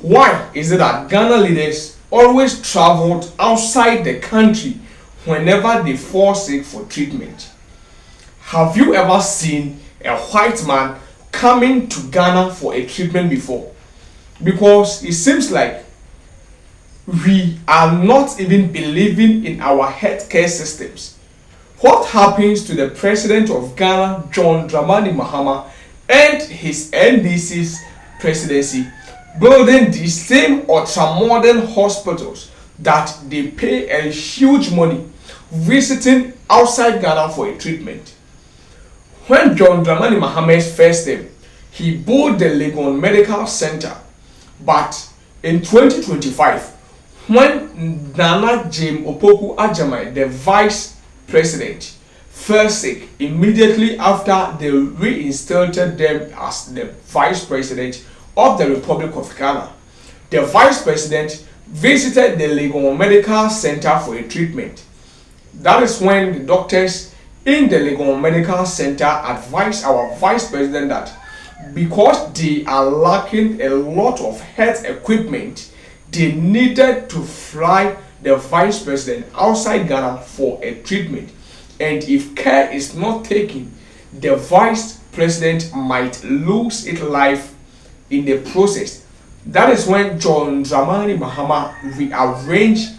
Why is it that Ghana leaders always traveled outside the country whenever they fall sick for treatment? Have you ever seen a white man coming to Ghana for a treatment before? Because it seems like we are not even believing in our healthcare systems. What happens to the president of Ghana, John Dramani Mahama, and his NDC's presidency, building the same ultra-modern hospitals that they pay a huge money visiting outside Ghana for a treatment? When John Dramani Mahama's first term, he built the Legon Medical Center, but in 2025, when Nana James Opoku Ajamai, the vice president, fell sick immediately after they reinstated them as the vice president of the Republic of Ghana, the vice president visited the Legon Medical Center for a treatment. That is when the doctors in the Legon Medical Center advised our vice president that because they are lacking a lot of health equipment, they needed to fly the vice president outside Ghana for a treatment. And if care is not taken, the vice president might lose its life in the process. That is when John Dramani Mahama rearranged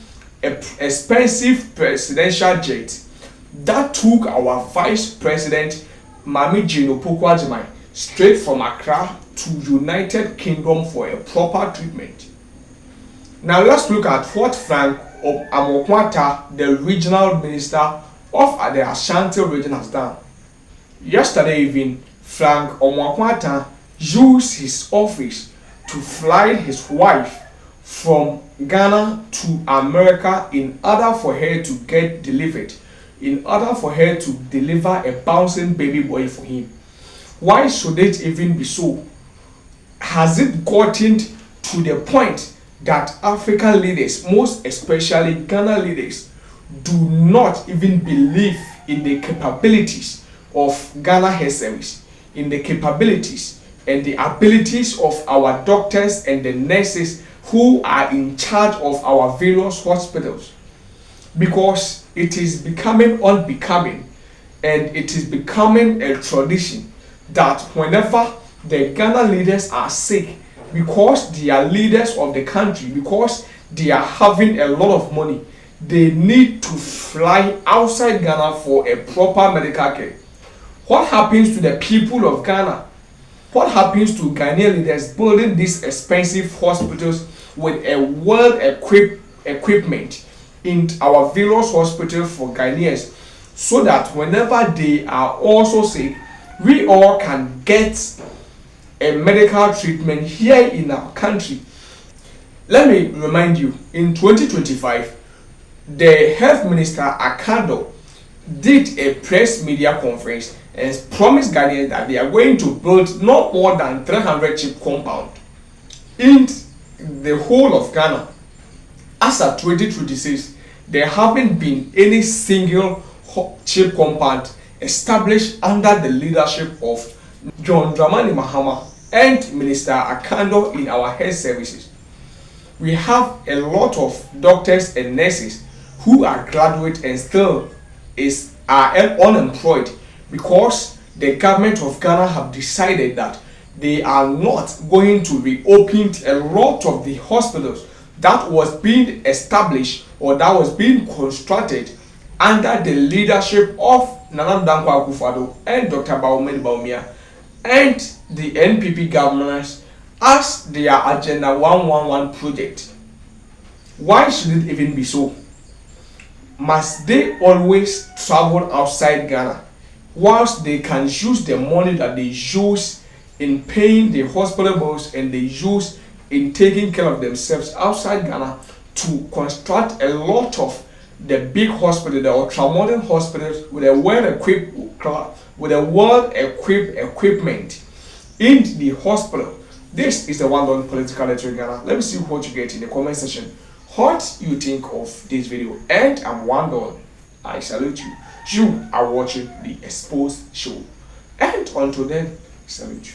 an expensive presidential jet that took our vice president Mami Jane Opoku Ajimai straight from Accra to United Kingdom for a proper treatment. Now let's look at what Frank Amokwata, the regional minister of the Ashanti region, has done. Yesterday evening, Frank Amokwata used his office to fly his wife from Ghana to America in order for her to get delivered, in order for her to deliver a bouncing baby boy for him. Why should it even be so? Has it gotten to the point that African leaders, most especially Ghana leaders, do not even believe in the capabilities of Ghana Health Service, in the capabilities and the abilities of our doctors and the nurses who are in charge of our various hospitals? Because it is becoming unbecoming, and it is becoming a tradition that whenever the Ghana leaders are sick, because they are leaders of the country, because they are having a lot of money, they need to fly outside Ghana for a proper medical care. What happens to the people of Ghana? What happens to Ghanaian leaders building these expensive hospitals with a well-equipped equipment in our various hospitals for Ghanaians, so that whenever they are also sick, we all can get a medical treatment here in our country? Let me remind you, in 2025, the health minister Akando did a press media conference and promised Ghanaians that they are going to build not more than 300 chip compound in the whole of Ghana. As of 2026, there haven't been any single chip compound established under the leadership of John Dramani Mahama and Minister Akando in our health services. We have a lot of doctors and nurses who are graduate and still are unemployed because the government of Ghana have decided that they are not going to reopen a lot of the hospitals that was being established or that was being constructed under the leadership of Nana Dankwa Akufo-Addo and Dr. Bawumia Bawumia and the NPP governors as their Agenda 111 project. Why should it even be so? Must they always travel outside Ghana whilst they can use the money that they use in paying the hospital bills and they use in taking care of themselves outside Ghana to construct a lot of the big hospitals, the ultra-modern hospitals with a well-equipped equipment in the hospital? This is the one done political lecture in Ghana. Let me see what you get in the comment section. What you think of this video? And I'm Wandon. I salute you. You are watching the Exposed Show. And until then, salute you.